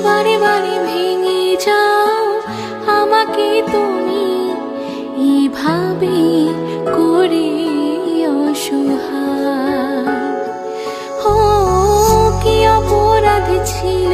বারে বারে ভেঙে যাও আমাকে তুমি এভাবে করে অসহায়। ও কি অপরাধ ছিল